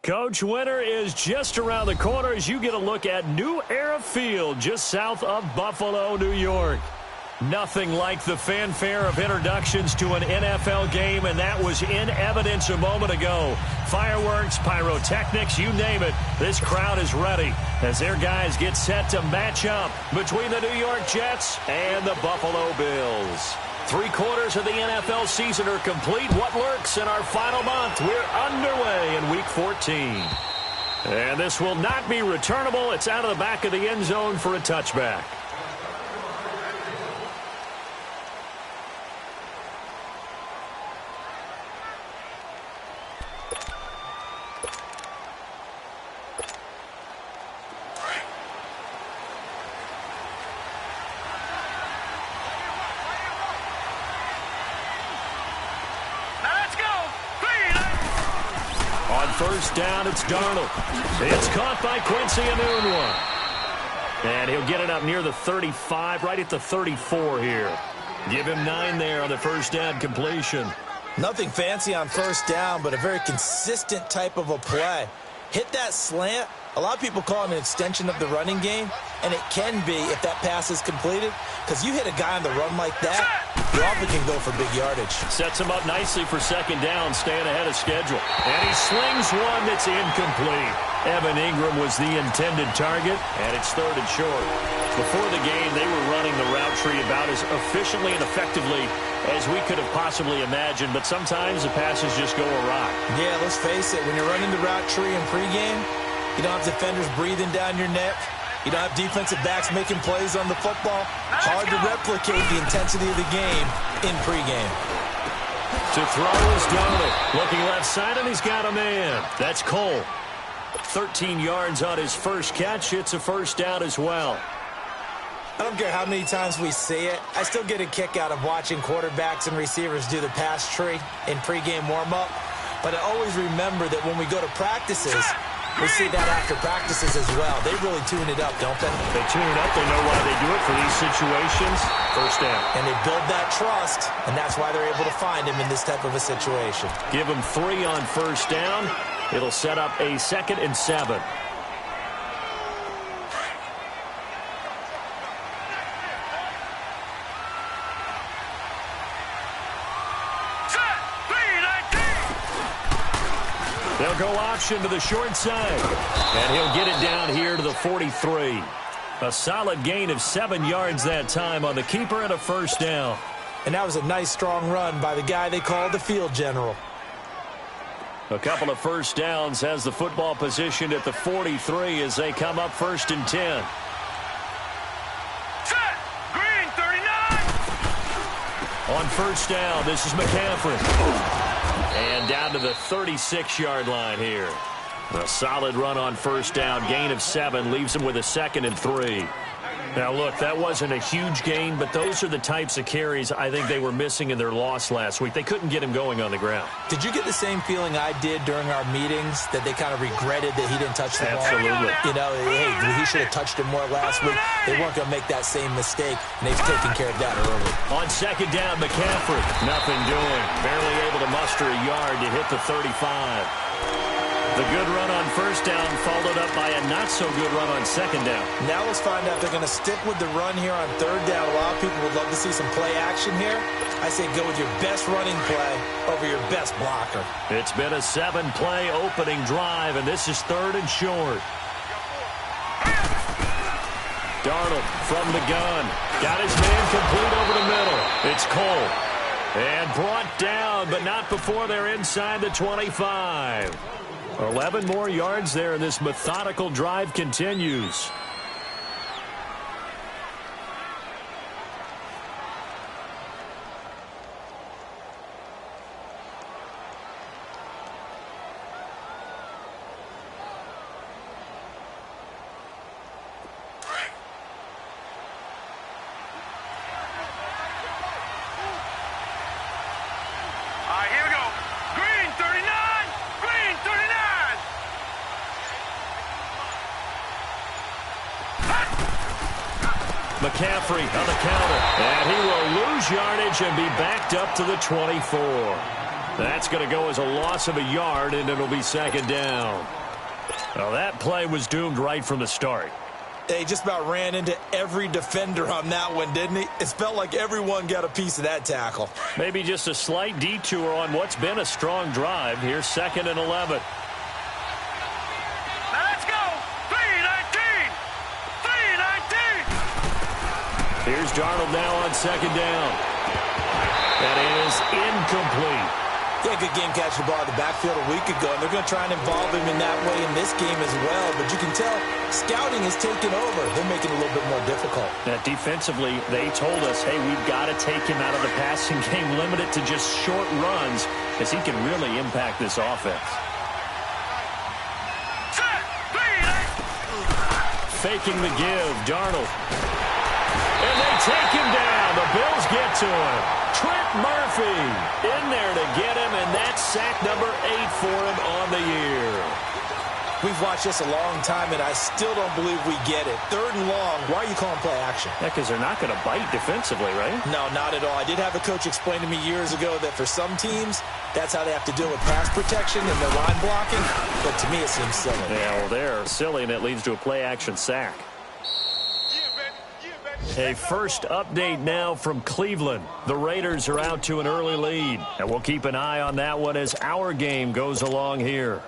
Coach, winter is just around the corner as you get a look at New Era Field just south of Buffalo, New York. Nothing like the fanfare of introductions to an NFL game, and that was in evidence a moment ago. Fireworks, pyrotechnics, you name it. This crowd is ready as their guys get set to match up between the New York Jets and the Buffalo Bills. 3/4 of the NFL season are complete. What lurks in our final month? We're underway in Week 14. And this will not be returnable. It's out of the back of the end zone for a touchback. First down, it's Darnold. It's caught by Quincy Enunwa. And he'll get it up near the 35, right at the 34 here. Give him 9 there on the first down completion. Nothing fancy on first down, but a very consistent type of a play. Hit that slant. A lot of people call it an extension of the running game, and it can be if that pass is completed, because you hit a guy on the run like that, you often can go for big yardage. Sets him up nicely for second down, staying ahead of schedule. And he slings one that's incomplete. Evan Ingram was the intended target, and it's 3rd and short. Before the game, they were running the route tree about as efficiently and effectively as we could have possibly imagined, but sometimes the passes just go awry. Yeah, let's face it, when you're running the route tree in pregame, you don't have defenders breathing down your neck. You don't have defensive backs making plays on the football. Hard to replicate the intensity of the game in pregame. To throw is Darnold. Looking left side, and he's got a man. That's Cole. 13 yards on his first catch. It's a first down as well. I don't care how many times we see it. I still get a kick out of watching quarterbacks and receivers do the pass tree in pregame warm-up. But I always remember that when we go to practices, we see that after practices as well. They really tune it up, don't they? They tune it up. They know why they do it for these situations. First down. And they build that trust, and that's why they're able to find him in this type of a situation. Give him 3 on first down. It'll set up a 2nd and 7. They'll go option to the short side. And he'll get it down here to the 43. A solid gain of 7 yards that time on the keeper and a first down. And that was a nice, strong run by the guy they called the field general. A couple of first downs has the football positioned at the 43 as they come up 1st and 10. Set! Green, 39! On first down, this is McCaffrey. And down to the 36-yard line here. A solid run on first down. Gain of 7 leaves him with a 2nd and 3. Now, look, that wasn't a huge gain, but those are the types of carries I think they were missing in their loss last week. They couldn't get him going on the ground. Did you get the same feeling I did during our meetings, that they kind of regretted that he didn't touch the ball? Absolutely. You know, hey, he should have touched him more last week. They weren't going to make that same mistake, and they've taken care of that early. On second down, McCaffrey, nothing doing. Barely able to muster a yard to hit the 35. The good run on first down followed up by a not-so-good run on second down. Now let's find out if they're going to stick with the run here on third down. A lot of people would love to see some play action here. I say go with your best running play over your best blocker. It's been a 7-play opening drive, and this is 3rd and short. Darnold from the gun. Got his man complete over the middle. It's Cole. And brought down, but not before they're inside the 25. 11 more yards there, and this methodical drive continues. Here we go. Green, 39! Green, 39! McCaffrey on the counter. And he will lose yardage and be backed up to the 24. That's going to go as a loss of a yard, and it'll be second down. Well, that play was doomed right from the start. They just about ran into every defender on that one, didn't he? It felt like everyone got a piece of that tackle. Maybe just a slight detour on what's been a strong drive. Here's 2nd and 11. Let's go! 3-19! 3-19! Here's Darnold now on 2nd down. That is incomplete. Yeah, good game catching the ball in the backfield a week ago, and they're going to try and involve him in that way in this game as well. But you can tell scouting has taken over. They're making it a little bit more difficult. Now, defensively, they told us, hey, we've got to take him out of the passing game, limit it to just short runs, as he can really impact this offense. Faking the give, Darnold. And they take him down. The Bills get to him. Trent Murphy in there to get him, and that's sack number 8 for him on the year. We've watched this a long time, and I still don't believe we get it. 3rd and long, why are you calling play action? Yeah, because they're not going to bite defensively, right? No, not at all. I did have a coach explain to me years ago that for some teams, that's how they have to deal with pass protection and their line blocking, but to me it seems silly. Yeah, well, they're silly, and it leads to a play action sack. A first update now from Cleveland. The Raiders are out to an early lead, and we'll keep an eye on that one as our game goes along here.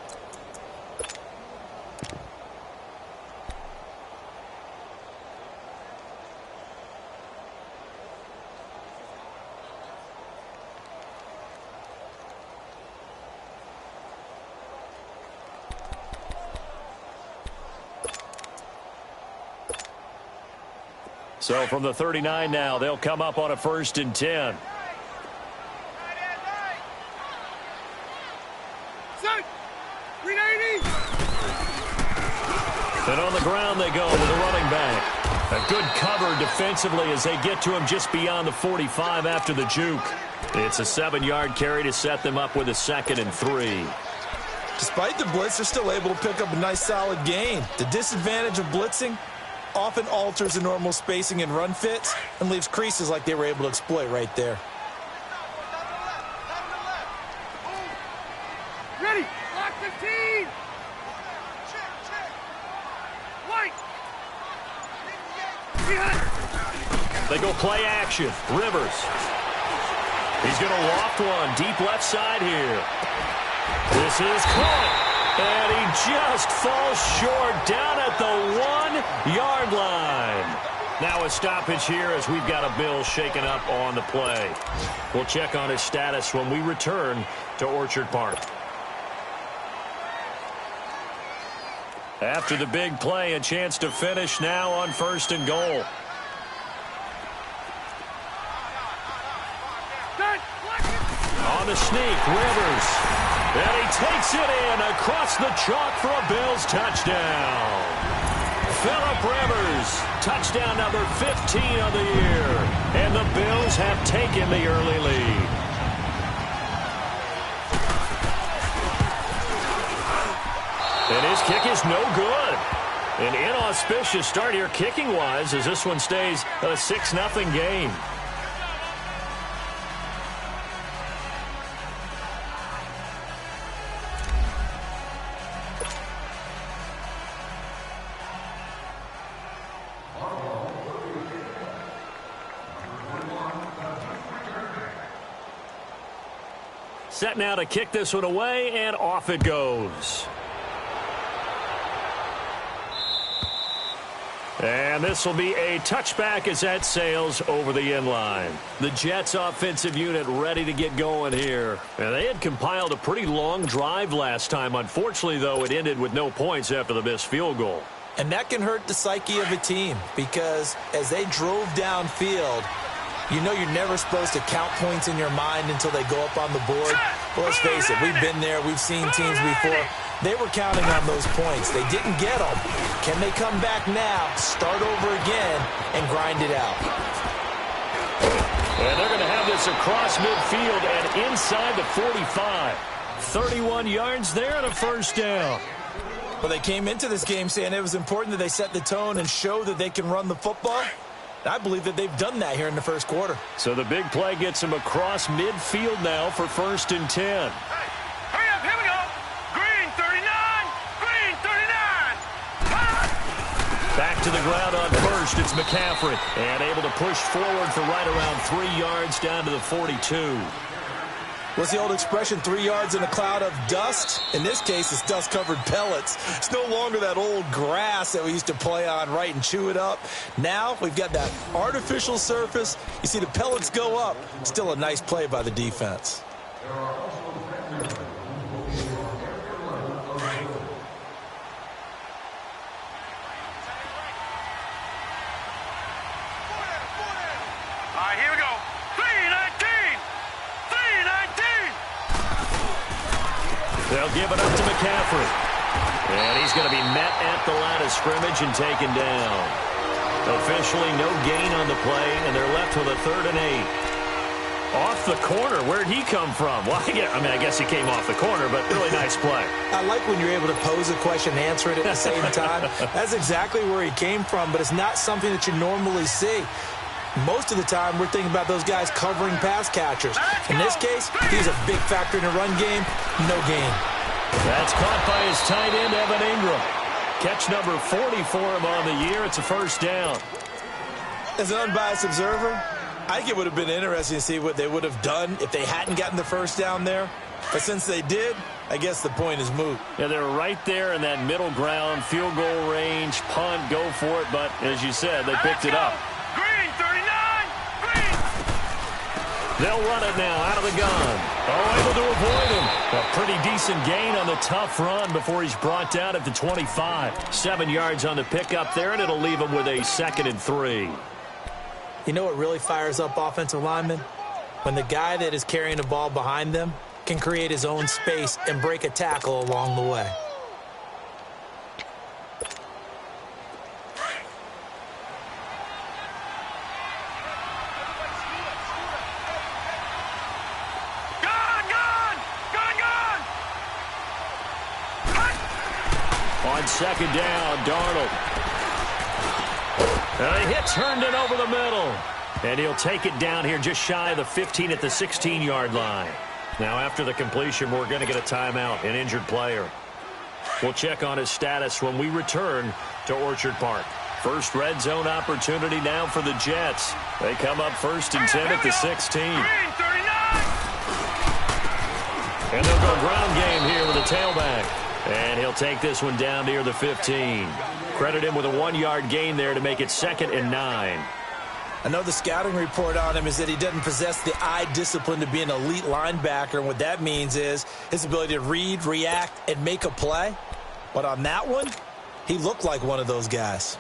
So from the 39 now, they'll come up on a 1st and 10. And on the ground they go with a running back. A good cover defensively as they get to him just beyond the 45 after the juke. It's a 7-yard carry to set them up with a 2nd and 3. Despite the blitz, they're still able to pick up a nice solid gain. The disadvantage of blitzing often alters the normal spacing and run fits and leaves creases like they were able to exploit right there. Ready! Lock 15! White! They go play action. Rivers. He's going to loft one deep left side here. This is caught. And he just falls short down at the 1-yard line. Now a stoppage here as we've got a Bill shaken up on the play. We'll check on his status when we return to Orchard Park. After the big play, a chance to finish now on 1st and goal. On the sneak, Rivers. And he takes it in across the chalk for a Bills touchdown. Phillip Rivers, touchdown number 15 of the year. And the Bills have taken the early lead. And his kick is no good. An inauspicious start here kicking-wise as this one stays a 6-0 game. Set now to kick this one away, and off it goes. And this will be a touchback as that sails over the inline. The Jets offensive unit ready to get going here. And they had compiled a pretty long drive last time. Unfortunately, though, it ended with no points after the missed field goal. And that can hurt the psyche of a team because as they drove downfield, you know you're never supposed to count points in your mind until they go up on the board. Well, let's face it, we've been there. We've seen teams before. They were counting on those points. They didn't get them. Can they come back now, start over again, and grind it out? And they're going to have this across midfield and inside the 45. 31 yards there and a 1st down. Well, they came into this game saying it was important that they set the tone and show that they can run the football. I believe that they've done that here in the first quarter. So the big play gets him across midfield now for 1st and 10. Hey, hurry up, here we go. Green 39, green 39. Back to the ground on 1st. It's McCaffrey. And able to push forward for right around 3 yards down to the 42. What's the old expression, 3 yards in a cloud of dust? In this case, it's dust-covered pellets. It's no longer that old grass that we used to play on, right, and chew it up. Now we've got that artificial surface. You see the pellets go up. Still a nice play by the defense. All right, here we go. 319, 319. They'll give it up to McCaffrey. And he's going to be met at the line of scrimmage and taken down. Officially no gain on the play, and they're left with a 3rd and 8. Off the corner. Where'd he come from? Well, I guess he came off the corner, but really nice play. I like when you're able to pose a question and answer it at the same time. That's exactly where he came from, but it's not something that you normally see. Most of the time, we're thinking about those guys covering pass catchers. In this case, he's a big factor in the run game. No gain. That's caught by his tight end, Evan Ingram. Catch number 40 for him on the year. It's a 1st down. As an unbiased observer, I think it would have been interesting to see what they would have done if they hadn't gotten the 1st down there. But since they did, I guess the point is moot. Yeah, they're right there in that middle ground, field goal range, punt, go for it. But as you said, they picked it up. Green 39, green. They'll run it now out of the gun. Oh, able to avoid him. A pretty decent gain on the tough run before he's brought down at the 25. 7 yards on the pickup there, and it'll leave him with a 2nd and 3. You know what really fires up offensive linemen? When the guy that is carrying the ball behind them can create his own space and break a tackle along the way. On 2nd down, Darnold. A hit turned it over the middle. And he'll take it down here just shy of the 15 at the 16-yard line. Now, after the completion, we're going to get a timeout, an injured player. We'll check on his status when we return to Orchard Park. First red zone opportunity now for the Jets. They come up 1st and 10 at the 16. Green 39. And they'll go ground game here with a tailback. And he'll take this one down near the 15. Credit him with a 1-yard gain there to make it 2nd and 9. I know the scouting report on him is that he doesn't possess the eye discipline to be an elite linebacker. And what that means is his ability to read, react, and make a play. But on that one, he looked like one of those guys.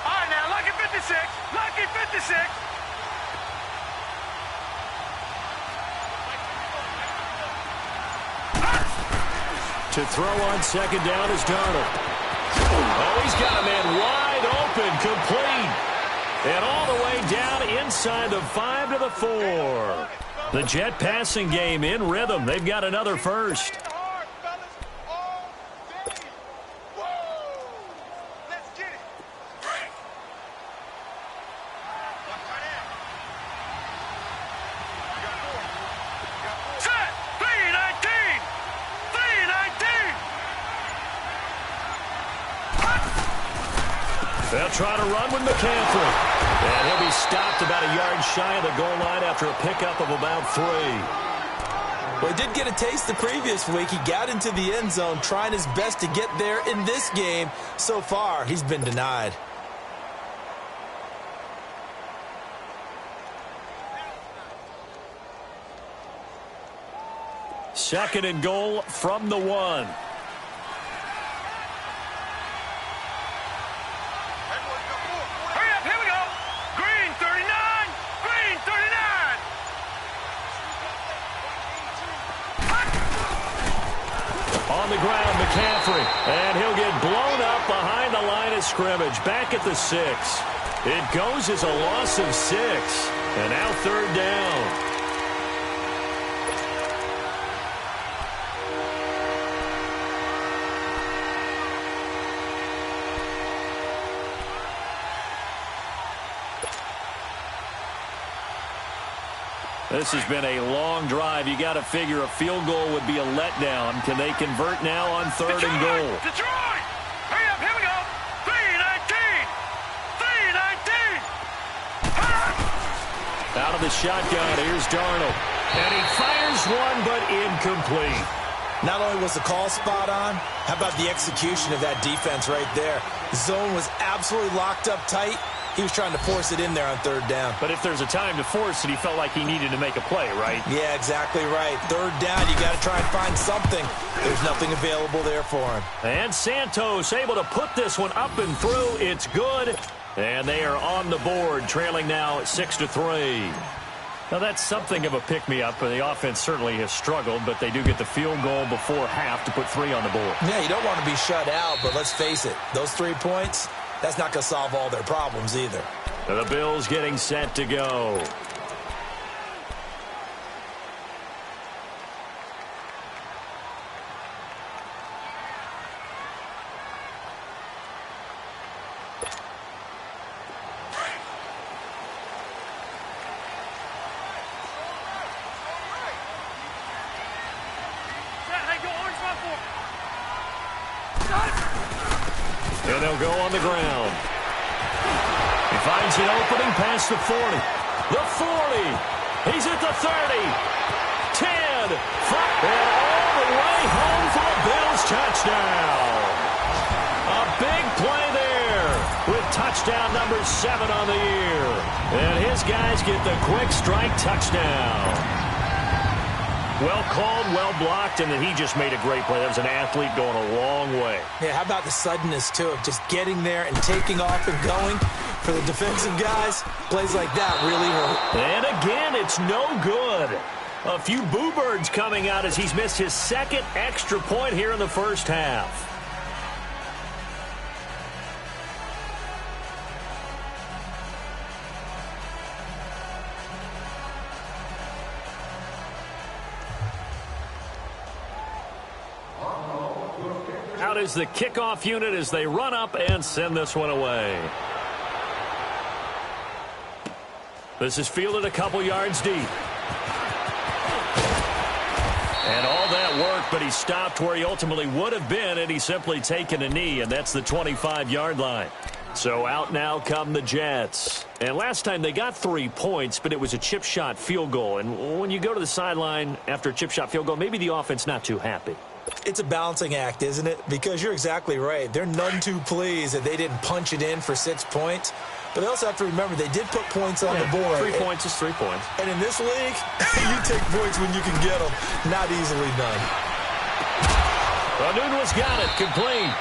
All right, now, lucky 56. Lucky 56. To throw on 2nd down is Darnold. Oh, he's got a man wide open, complete. And all the way down inside the 5 to the 4. The Jet passing game in rhythm. They've got another first. They'll try to run with McCaffrey. And he'll be stopped about a yard shy of the goal line after a pickup of about 3. Well, he did get a taste the previous week. He got into the end zone trying his best to get there in this game. So far, he's been denied. Second and goal from the 1. On the ground, McCaffrey. And he'll get blown up behind the line of scrimmage. Back at the 6. It goes as a loss of 6. And now 3rd down. This has been a long drive. You got to figure a field goal would be a letdown. Can they convert now on 3rd and goal? Detroit! Hurry up, here we go! 3-19! 3-19! Out of the shotgun, here's Darnold. And he fires one, but incomplete. Not only was the call spot on, how about the execution of that defense right there? The zone was absolutely locked up tight. He was trying to force it in there on 3rd down. But if there's a time to force it, he felt like he needed to make a play, right? Yeah, exactly right. 3rd down, you got to try and find something. There's nothing available there for him. And Santos able to put this one up and through. It's good. And they are on the board, trailing now 6-3. Now, that's something of a pick-me-up. The offense certainly has struggled, but they do get the field goal before half to put 3 on the board. Yeah, you don't want to be shut out, but let's face it, those 3 points, that's not going to solve all their problems either. The Bills getting set to go. And they'll go on the ground. He finds an opening past the 40. The 40. He's at the 30. 10. 5. And all the way home for a Bills touchdown. A big play there with touchdown number 7 on the year. And his guys get the quick strike touchdown. Well called, well blocked, and then he just made a great play. That was an athlete going a long way. Yeah, how about the suddenness, too, of just getting there and taking off and going? For the defensive guys, plays like that really hurt. And again, it's no good. A few boo birds coming out as he's missed his 2nd extra point here in the first half. Out is the kickoff unit as they run up and send this one away. This is fielded a couple yards deep. And all that work, but he stopped where he ultimately would have been, and he's simply taken a knee, and that's the 25-yard line. So out now come the Jets. And last time they got 3 points, but it was a chip shot field goal. And when you go to the sideline after a chip shot field goal, maybe the offense not too happy. It's a balancing act, isn't it? Because you're exactly right. They're none too pleased that they didn't punch it in for 6 points. But they also have to remember they did put points on the board. 3 points is 3 points. And in this league, you take points when you can get them. Not easily done. Nunez got it, complete.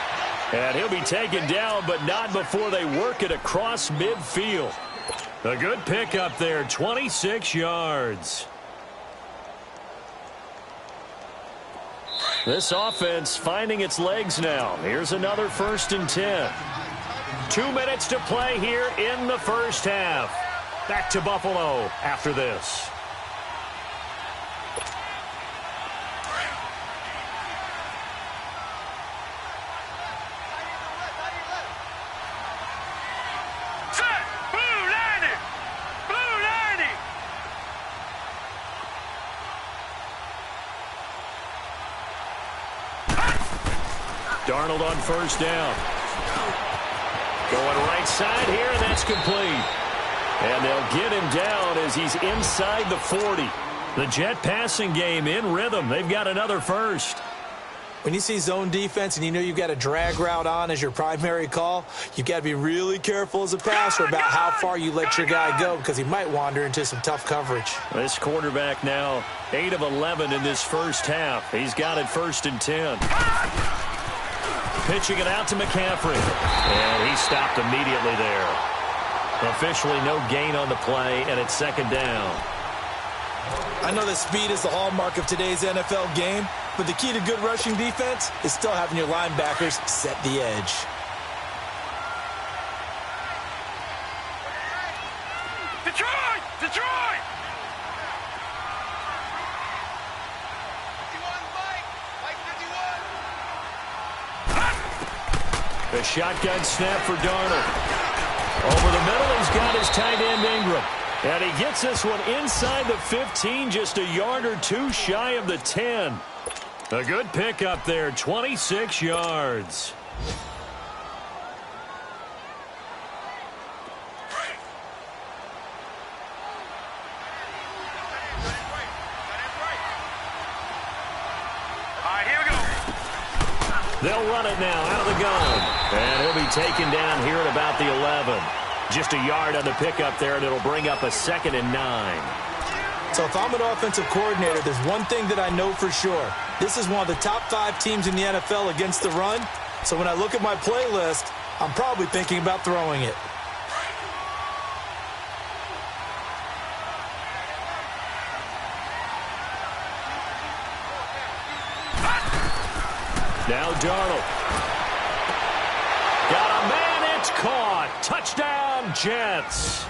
And he'll be taken down, but not before they work it across midfield. A good pickup there, 26 yards. This offense finding its legs now. Here's another 1st and 10. 2 minutes to play here in the first half. Back to Buffalo after this. Set! Blue 90! Blue 90! Darnold on 1st down. Going right side here, and that's complete. And they'll get him down as he's inside the 40. The Jet passing game in rhythm. They've got another first. When you see zone defense and you know you've got a drag route on as your primary call, you've got to be really careful as a passer about how far you let your guy go because he might wander into some tough coverage. This quarterback now 8 of 11 in this first half. He's got it 1st and 10. Pitching it out to McCaffrey. And he stopped immediately there. Officially no gain on the play, and it's 2nd down. I know that speed is the hallmark of today's NFL game, but the key to good rushing defense is still having your linebackers set the edge. Detroit! Detroit! The shotgun snap for Darnold. Over the middle, he's got his tight end Ingram. And he gets this one inside the 15, just a yard or two shy of the 10. A good pickup there, 26 yards. They'll run it now out of the gun. And he'll be taken down here at about the 11. Just a yard on the pickup there, and it'll bring up a 2nd and 9. So if I'm an offensive coordinator, there's one thing that I know for sure. This is one of the top 5 teams in the NFL against the run. So when I look at my playlist, I'm probably thinking about throwing it. Now Darnold. Got a man, it's caught. Touchdown, Jets.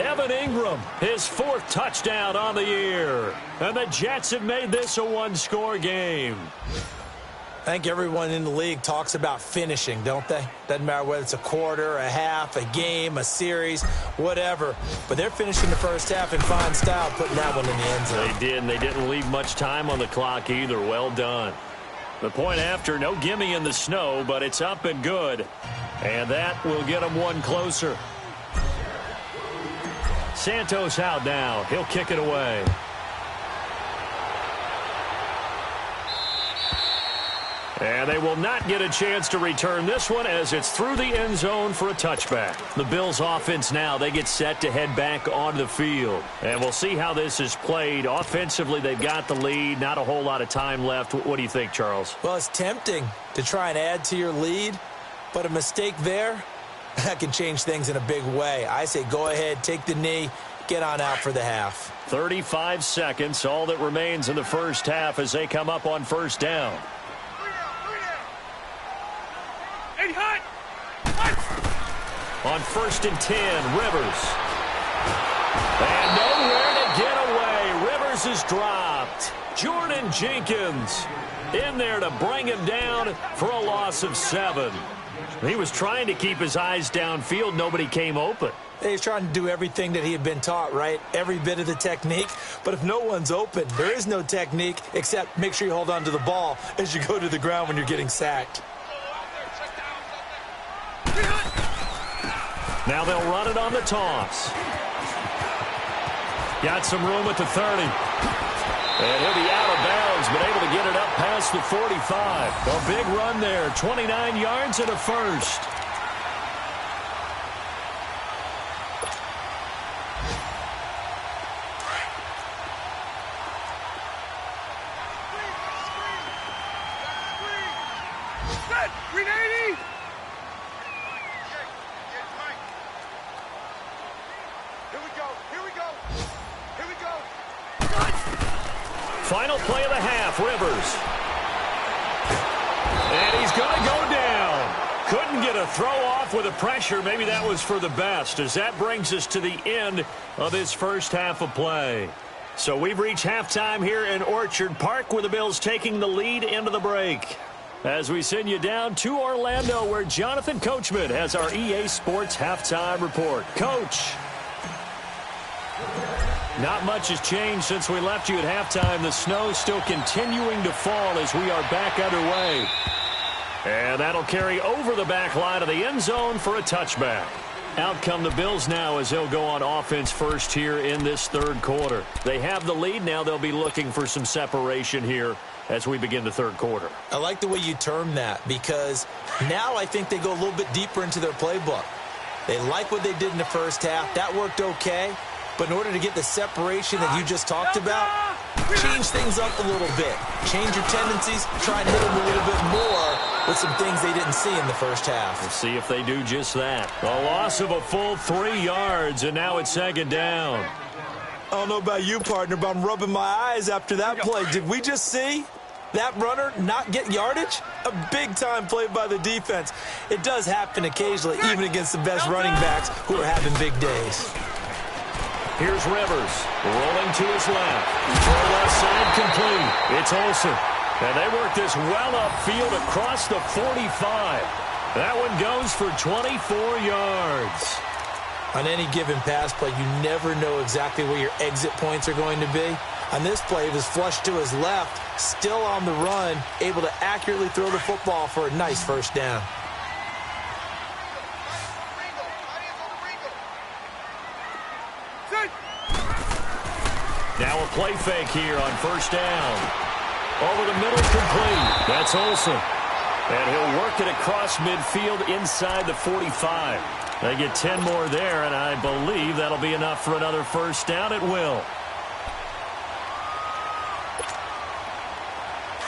Evan Ingram, his 4th touchdown on the year. And the Jets have made this a one-score game. I think everyone in the league talks about finishing, don't they? Doesn't matter whether it's a quarter, a half, a game, a series, whatever. But they're finishing the first half in fine style, putting that one in the end zone. They did, and they didn't leave much time on the clock either. Well done. The point after, no gimme in the snow, but it's up and good. And that will get them one closer. Santos out now. He'll kick it away. And they will not get a chance to return this one as it's through the end zone for a touchback. The Bills offense now, they get set to head back onto the field. And we'll see how this is played. Offensively, they've got the lead. Not a whole lot of time left. What do you think, Charles? Well, it's tempting to try and add to your lead, but a mistake there, that can change things in a big way. I say go ahead, take the knee, get on out for the half. 35 seconds, all that remains in the first half as they come up on first down. On 1st and 10, Rivers. And nowhere to get away. Rivers is dropped. Jordan Jenkins in there to bring him down for a loss of 7. He was trying to keep his eyes downfield. Nobody came open. He's trying to do everything that he had been taught, right? Every bit of the technique. But if no one's open, there is no technique except make sure you hold on to the ball as you go to the ground when you're getting sacked. Now they'll run it on the toss. Got some room at the 30. And he'll be out of bounds, but able to get it up past the 45. A big run there, 29 yards and a first. Final play of the half, Rivers. And he's going to go down. Couldn't get a throw off with the pressure. Maybe that was for the best, as that brings us to the end of this first half of play. So we've reached halftime here in Orchard Park, with the Bills taking the lead into the break. As we send you down to Orlando, where Jonathan Coachman has our EA Sports halftime report. Coach. Not much has changed since we left you at halftime. The snow still continuing to fall as we are back underway. And that'll carry over the back line of the end zone for a touchback. Out come the Bills now as they'll go on offense first here in this third quarter. They have the lead now. They'll be looking for some separation here as we begin the third quarter. I like the way you term that, because now I think they go a little bit deeper into their playbook. They like what they did in the first half. That worked okay. But in order to get the separation that you just talked about, change things up a little bit. Change your tendencies. Try and hit them a little bit more with some things they didn't see in the first half. We'll see if they do just that. A loss of a full 3 yards, and now it's 2nd down. I don't know about you, partner, but I'm rubbing my eyes after that play. Did we just see that runner not get yardage? A big-time play by the defense. It does happen occasionally, even against the best running backs who are having big days. Here's Rivers, rolling to his left. Throw left side complete. It's Olsen. And they work this well upfield across the 45. That one goes for 24 yards. On any given pass play, you never know exactly where your exit points are going to be. On this play, it was flushed to his left, still on the run, able to accurately throw the football for a nice first down. Now a play fake here on first down. Over the middle, complete. That's Olsen. And he'll work it across midfield inside the 45. They get 10 more there, and I believe that'll be enough for another first down. It will.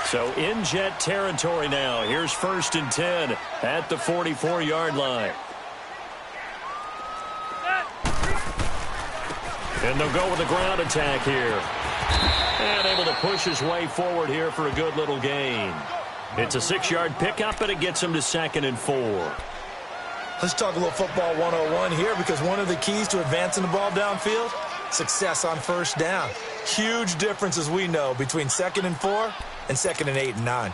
So in Jet territory now. Here's 1st and 10 at the 44-yard line. And they'll go with the ground attack here. And able to push his way forward here for a good little gain. It's a 6-yard pickup, and it gets him to 2nd and 4. Let's talk a little football 101 here, because one of the keys to advancing the ball downfield, success on first down. Huge difference, as we know, between 2nd and 4 and 2nd and 8 and 9.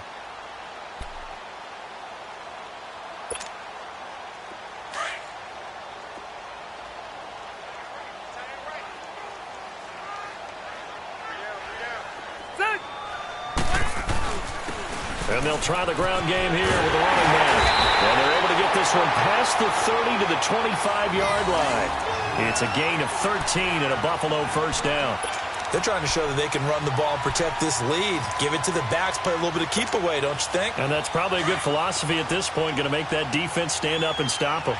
And they'll try the ground game here with the running back. And they're able to get this one past the 30 to the 25-yard line. It's a gain of 13 and a Buffalo first down. They're trying to show that they can run the ball and protect this lead. Give it to the backs, play a little bit of keep away, don't you think? And that's probably a good philosophy at this point, going to make that defense stand up and stop them.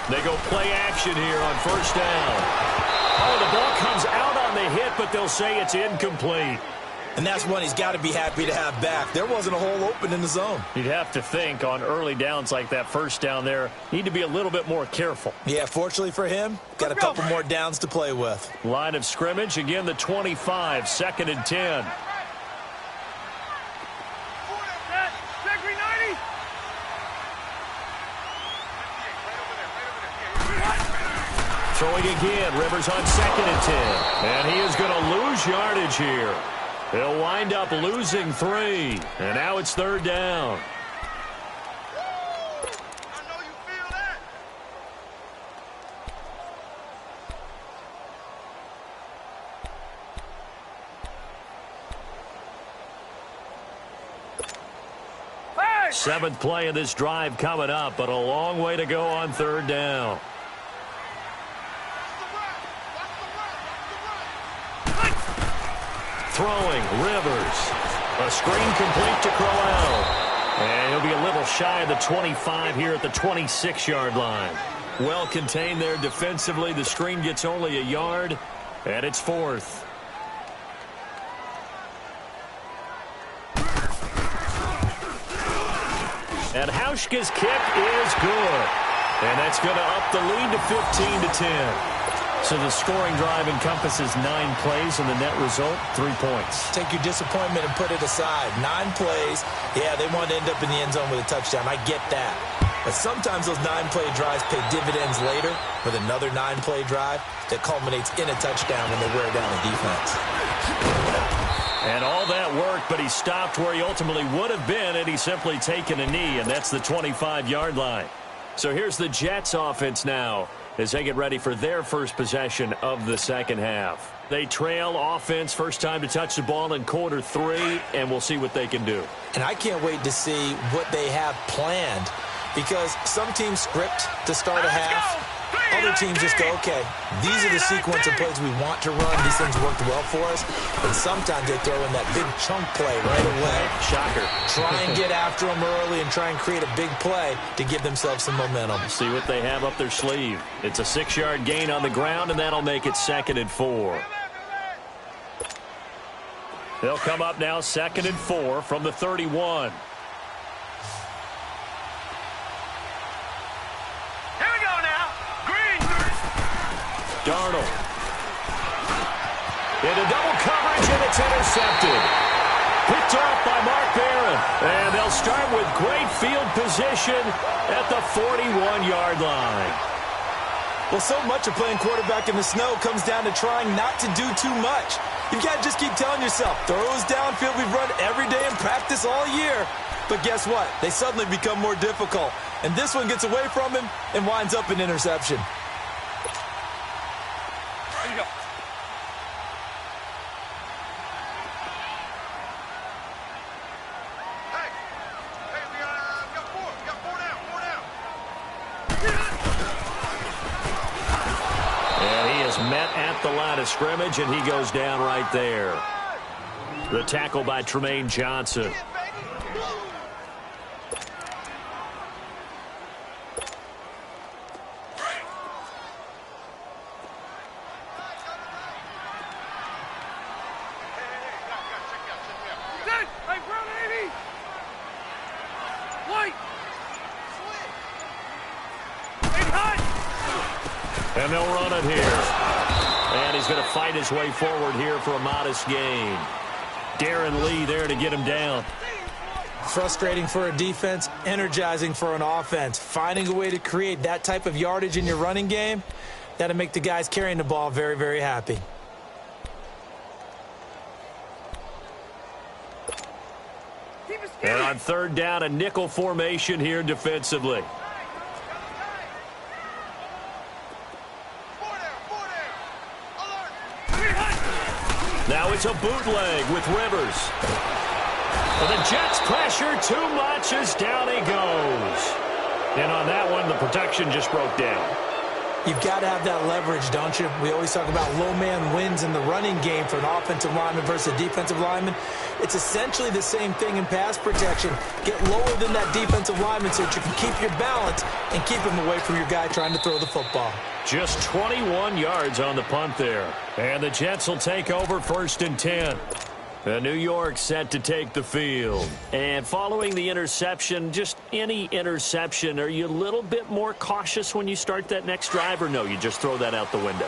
They go play action here on first down. Oh, the ball comes out on the hit, but they'll say it's incomplete. And that's one he's got to be happy to have back. There wasn't a hole open in the zone. You'd have to think on early downs like that first down there, need to be a little bit more careful. Yeah, fortunately for him, got a couple more downs to play with. Line of scrimmage, again the 25, 2nd and 10. Throwing again, Rivers on 2nd and 10. And he is going to lose yardage here. He'll wind up losing 3. And now it's 3rd down. Seventh play of this drive coming up, but a long way to go on 3rd down. Throwing, Rivers. A screen complete to Crowell. And he'll be a little shy of the 25 here at the 26-yard line. Well contained there defensively. The screen gets only a yard, and it's 4th. And Hauschka's kick is good. And that's going to up the lead to 15 to 10. So the scoring drive encompasses 9 plays, and the net result, 3 points. Take your disappointment and put it aside. 9 plays. Yeah, they want to end up in the end zone with a touchdown. I get that. But sometimes those 9-play drives pay dividends later with another 9-play drive that culminates in a touchdown when they wear down the defense. And all that work, but he stopped where he ultimately would have been, and he's simply taken a knee, and that's the 25-yard line. So here's the Jets offense now as they get ready for their first possession of the second half. They trail offense, first time to touch the ball in quarter 3, and we'll see what they can do. And I can't wait to see what they have planned, because some teams script to start a half. Other teams just go, okay, these are the sequence of plays we want to run. These things worked well for us. And sometimes they throw in that big chunk play right away. Shocker. Try and get after them early and try and create a big play to give themselves some momentum. See what they have up their sleeve. It's a 6-yard gain on the ground, and that'll make it 2nd and 4. They'll come up now 2nd and 4 from the 31. Darnold. Into double coverage, and it's intercepted. Picked off by Mark Barron. And they'll start with great field position at the 41-yard line. Well, so much of playing quarterback in the snow comes down to trying not to do too much. You've got to just keep telling yourself, throws downfield we've run every day in practice all year. But guess what? They suddenly become more difficult. And this one gets away from him and winds up an interception. There you go. Hey, we got four. We got four down. And he is met at the line of scrimmage, and he goes down right there. The tackle by Tremaine Johnson. And they'll run it here. And he's going to fight his way forward here for a modest gain. Darren Lee there to get him down. Frustrating for a defense, energizing for an offense. Finding a way to create that type of yardage in your running game, that'll make the guys carrying the ball very, very happy. And on third down, a nickel formation here defensively. Now it's a bootleg with Rivers. But the Jets pressure too much as down he goes. And on that one, the protection just broke down. You've got to have that leverage, don't you? We always talk about low man wins in the running game for an offensive lineman versus a defensive lineman. It's essentially the same thing in pass protection. Get lower than that defensive lineman so that you can keep your balance and keep him away from your guy trying to throw the football. Just 21 yards on the punt there. And the Jets will take over 1st and 10. New York set to take the field. And following the interception, just any interception, are you a little bit more cautious when you start that next drive, or no, you just throw that out the window?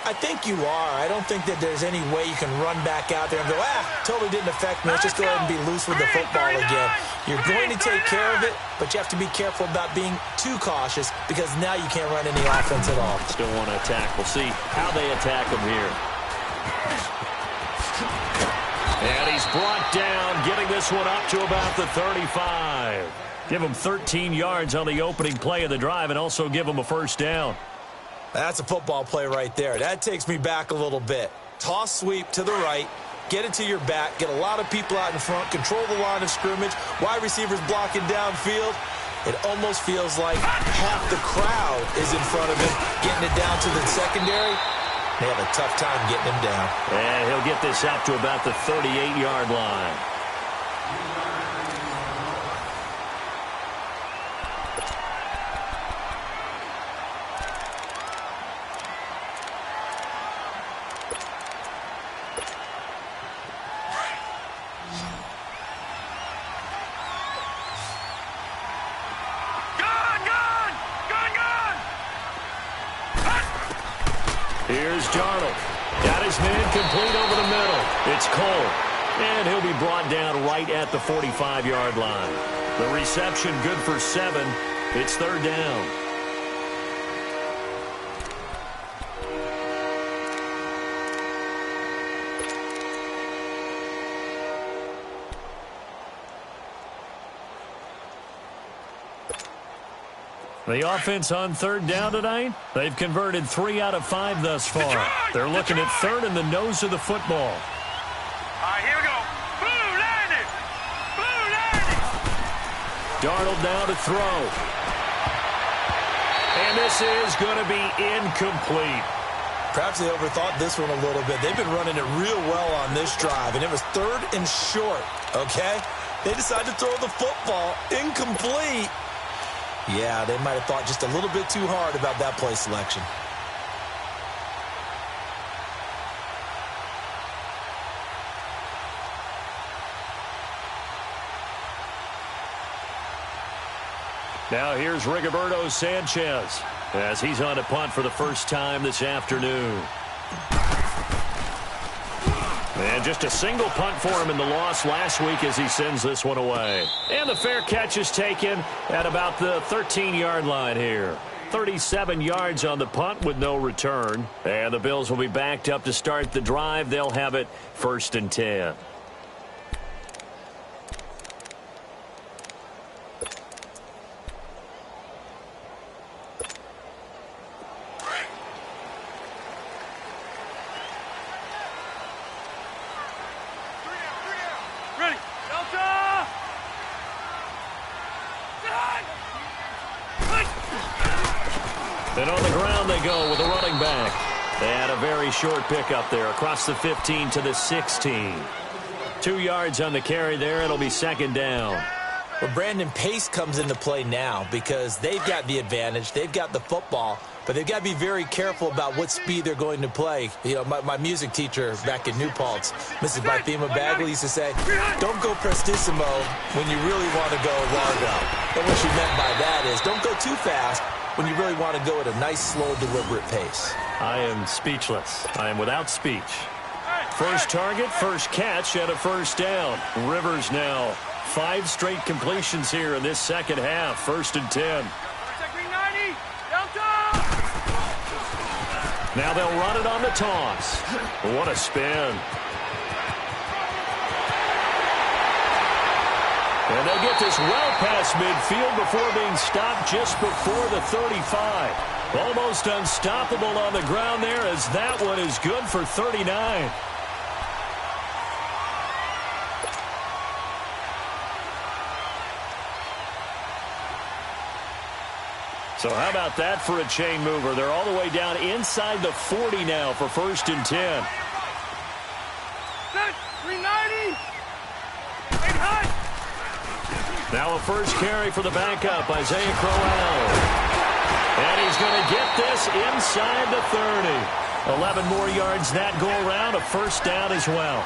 I think you are. I don't think that there's any way you can run back out there and go, totally didn't affect me. Let's just go ahead and be loose with the football again. You're going to take care of it, but you have to be careful about being too cautious because now you can't run any offense at all. Still want to attack. We'll see how they attack him here. And he's brought down, getting this one up to about the 35. Give him 13 yards on the opening play of the drive and also give him a first down. That's a football play right there. That takes me back a little bit. Toss sweep to the right, get it to your back, get a lot of people out in front, control the line of scrimmage, wide receivers blocking downfield. It almost feels like half the crowd is in front of him, getting it down to the secondary. They have a tough time getting him down. And he'll get this out to about the 38-yard line. Here's Darnold. Got his man complete over the middle. It's Cole. And he'll be brought down right at the 45-yard line. The reception good for 7. It's third down. The offense on third down tonight, they've converted 3 out of 5 thus far. They're looking at third in the nose of the football. All right, here we go. Blue landed. Blue landed. Darnold now to throw. And this is going to be incomplete. Perhaps they overthought this one a little bit. They've been running it real well on this drive, and it was 3rd and short, okay? They decided to throw the football incomplete. Yeah, they might have thought just a little bit too hard about that play selection. Now here's Rigoberto Sanchez as he's on a punt for the first time this afternoon. And just a single punt for him in the loss last week as he sends this one away. And the fair catch is taken at about the 13-yard line here. 37 yards on the punt with no return. And the Bills will be backed up to start the drive. They'll have it 1st and 10. And on the ground they go with a running back. They had a very short pickup there across the 15 to the 16. 2 yards on the carry there. It'll be second down. Well, Brandon, pace comes into play now because they've got the advantage. They've got the football, but they've got to be very careful about what speed they're going to play. You know, my music teacher back in New Paltz, Mrs. Bythema Bagley, used to say, don't go prestissimo when you really want to go largo. And what she meant by that is don't go too fast when you really want to go at a nice, slow, deliberate pace. I am speechless. I am without speech. First target, first catch, and a first down. Rivers now 5 straight completions here in this second half. 1st and 10. Now they'll run it on the toss. What a spin. And they'll get this well past midfield before being stopped just before the 35. Almost unstoppable on the ground there as that one is good for 39. So how about that for a chain mover? They're all the way down inside the 40 now for 1st and 10. Set, 390. 8 high. Now a first carry for the backup, Isaiah Crowell. And he's going to get this inside the 30. 11 more yards that go around, a first down as well.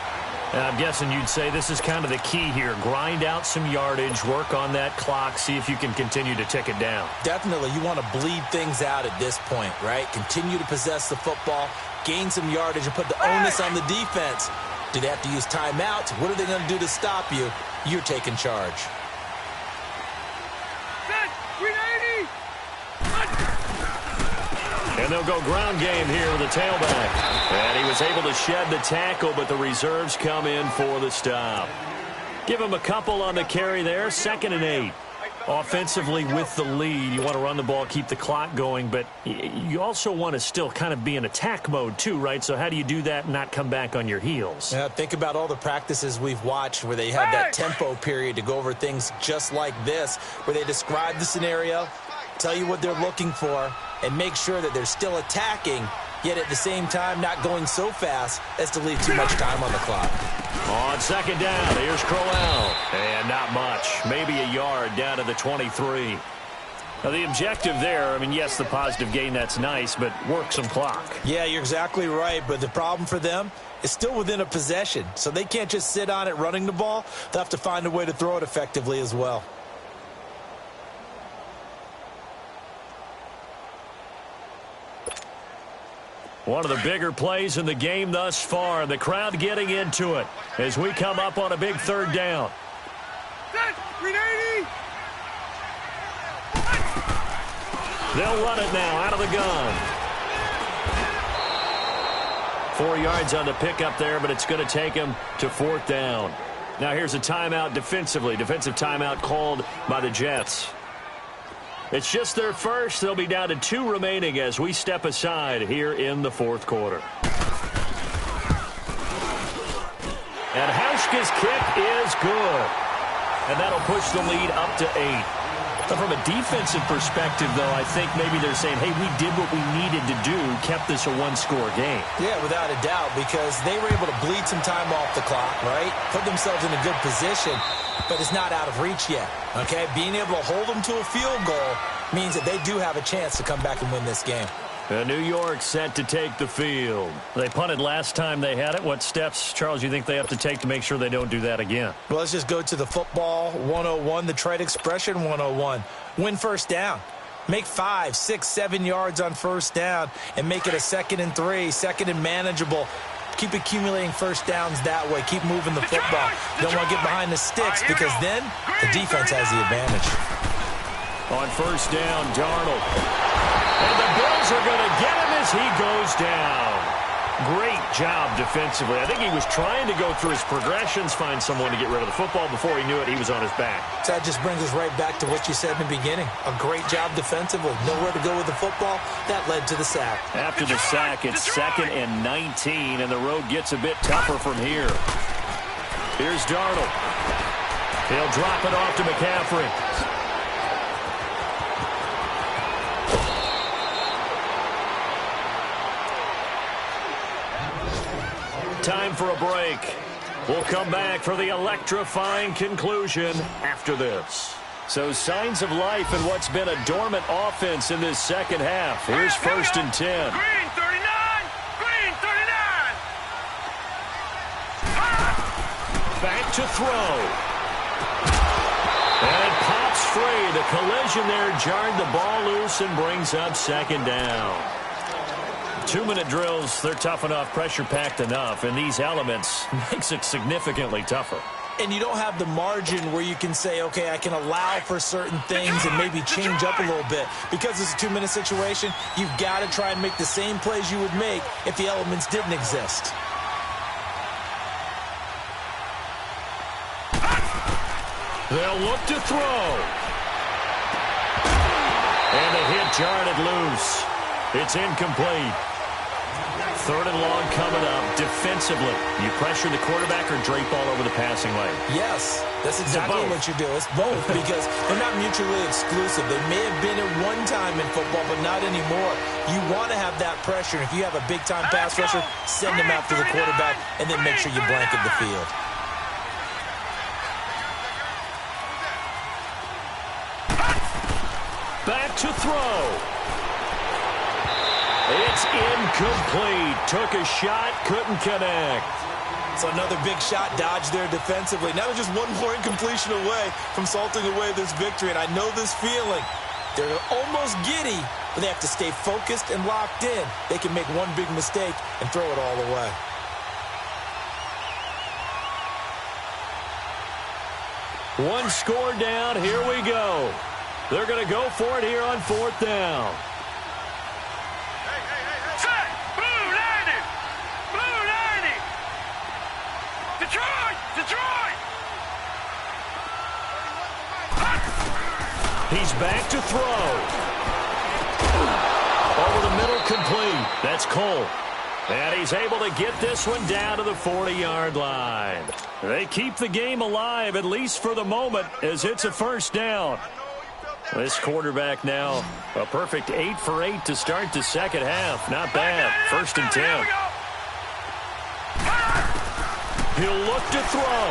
And I'm guessing you'd say this is kind of the key here. Grind out some yardage, work on that clock, see if you can continue to tick it down. Definitely. You want to bleed things out at this point, right? Continue to possess the football, gain some yardage, and put the onus on the defense. Do they have to use timeouts? What are they going to do to stop you? You're taking charge. Set, 390. And they'll go ground game here with a tailback. And he was able to shed the tackle, but the reserves come in for the stop. Give him a couple on the carry there. 2nd and 8. Offensively with the lead, you want to run the ball, keep the clock going, but you also want to still kind of be in attack mode too, right? So how do you do that and not come back on your heels? Yeah, think about all the practices we've watched where they have that tempo period to go over things just like this, where they describe the scenario, tell you what they're looking for, and make sure that they're still attacking, yet at the same time not going so fast as to leave too much time on the clock. On 2nd down, here's Crowell. And not much. Maybe a yard down to the 23. Now, the objective there, I mean, yes, the positive gain, that's nice, but work some clock. Yeah, you're exactly right, but the problem for them is still within a possession, so they can't just sit on it running the ball. They'll have to find a way to throw it effectively as well. One of the bigger plays in the game thus far. The crowd getting into it as we come up on a big 3rd down. Set, 390. They'll run it now out of the gun. 4 yards on the pickup there, but it's going to take him to 4th down. Now here's a timeout defensively. Defensive timeout called by the Jets. It's just their first. They'll be down to 2 remaining as we step aside here in the 4th quarter. And Hauschka's kick is good. And that'll push the lead up to 8. But from a defensive perspective, though, I think maybe they're saying, hey, we did what we needed to do, kept this a 1-score game. Yeah, without a doubt, because they were able to bleed some time off the clock, right? Put themselves in a good position, but it's not out of reach yet, okay? Being able to hold them to a field goal means that they do have a chance to come back and win this game. New York set to take the field. They punted last time they had it. What steps, Charles, you think they have to take to make sure they don't do that again? Well, let's just go to the football 101, the trade expression 101. Win first down. Make 5, 6, 7 yards on first down and make it a 2nd and 3, 2nd and manageable. Keep accumulating first downs that way. Keep moving the football. You don't want to get behind the sticks because then the defense has the advantage. On first down, Darnold. And the Bills are going to get him as he goes down. Great job defensively. I think he was trying to go through his progressions, find someone to get rid of the football. Before he knew it, he was on his back. So that just brings us right back to what you said in the beginning. A great job defensively. Nowhere to go with the football. That led to the sack. After the sack, it's 2nd and 19, and the road gets a bit tougher from here. Here's Darnold. He'll drop it off to McCaffrey. time for a break. We'll come back for the electrifying conclusion after this. So signs of life in what's been a dormant offense in this second half. Here's 1st and 10. Green 39! Green 39! Back to throw. And it pops free. The collision there jarred the ball loose and brings up 2nd down. 2-minute drills, they're tough enough, pressure-packed enough, and these elements makes it significantly tougher. And you don't have the margin where you can say, okay, I can allow for certain things and maybe change up a little bit. Because it's a 2-minute situation, you've got to try and make the same plays you would make if the elements didn't exist. They'll look to throw. And the hit jarred it loose. It's incomplete. 3rd and long coming up. Defensively, you pressure the quarterback or drape all over the passing lane? Yes, that's exactly what you do. It's both because they're not mutually exclusive. They may have been at one time in football, but not anymore. You want to have that pressure. If you have a big-time pass rusher, send him after the quarterback, and then make sure you blanket the field. Back to throw. It's incomplete. Took a shot, couldn't connect. So another big shot dodged there defensively. Now they're just one more incompletion away from salting away this victory. And I know this feeling. They're almost giddy, but they have to stay focused and locked in. They can make one big mistake and throw it all away. One score down. Here we go. They're going to go for it here on 4th down. Set! Blue 90! Blue 90! Detroit! Detroit! He's back to throw. Over the middle, complete. That's Cole. And he's able to get this one down to the 40-yard line. They keep the game alive, at least for the moment, as it's a 1st down. This quarterback now, a perfect 8 for 8 to start the second half. Not bad. 1st and 10. He'll look to throw.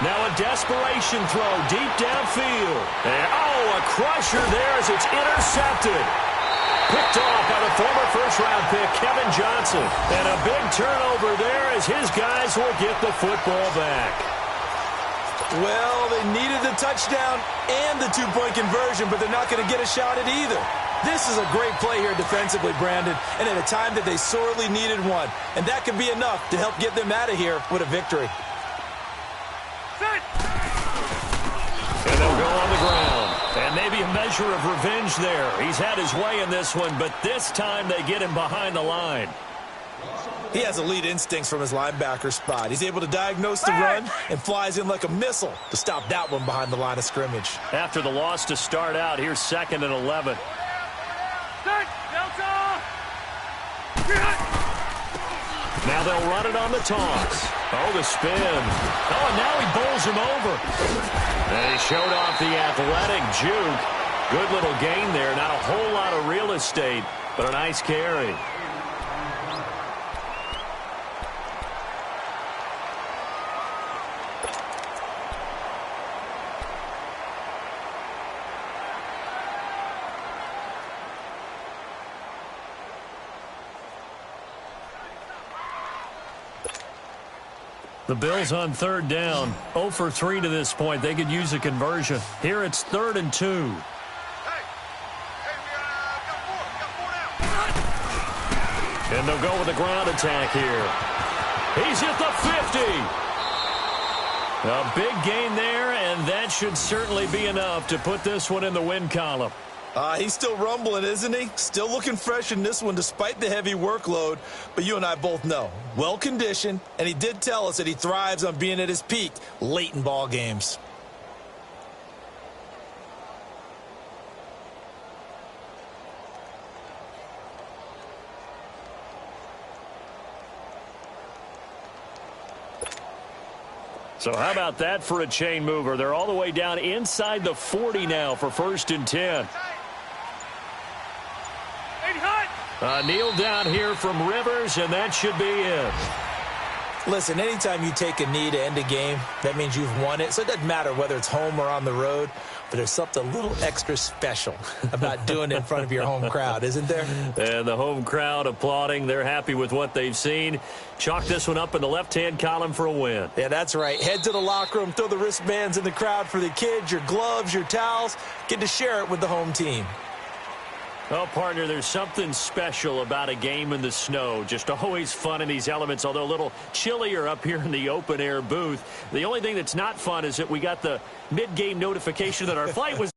Now a desperation throw deep downfield. And, a crusher there as it's intercepted. Picked off by the former first-round pick, Kevin Johnson. And a big turnover there as his guys will get the football back. Well, they needed the touchdown and the 2-point conversion, but they're not going to get a shot at either. This is a great play here defensively, Brandon, and at a time that they sorely needed one. And that could be enough to help get them out of here with a victory. And they'll go on the ground. And maybe a measure of revenge there. He's had his way in this one, but this time they get him behind the line. He has elite instincts from his linebacker spot. He's able to diagnose the run and flies in like a missile to stop that one behind the line of scrimmage. After the loss to start out, here's 2nd and 11. Now they'll run it on the toss. Oh, the spin. Oh, and now he bowls him over. And he showed off the athletic juke. Good little gain there. Not a whole lot of real estate, but a nice carry. The Bills on 3rd down, 0 for 3 to this point. They could use a conversion. Here it's 3rd and 2. And they'll go with a ground attack here. He's hit the 50. A big gain there, and that should certainly be enough to put this one in the win column. He's still rumbling, isn't he? Still looking fresh in this one despite the heavy workload. But you and I both know, well-conditioned, and he did tell us that he thrives on being at his peak late in ball games. So how about that for a chain mover? They're all the way down inside the 40 now for 1st and 10. Kneel Kneel down here from Rivers, and that should be it. Listen, anytime you take a knee to end a game, that means you've won it. So it doesn't matter whether it's home or on the road, but there's something a little extra special about doing it in front of your home crowd, isn't there? And the home crowd applauding. They're happy with what they've seen. Chalk this one up in the left-hand column for a win. Yeah, that's right. Head to the locker room, throw the wristbands in the crowd for the kids, your gloves, your towels. Get to share it with the home team. Well, partner, there's something special about a game in the snow. Just always fun in these elements, although a little chillier up here in the open-air booth. The only thing that's not fun is that we got the mid-game notification that our flight was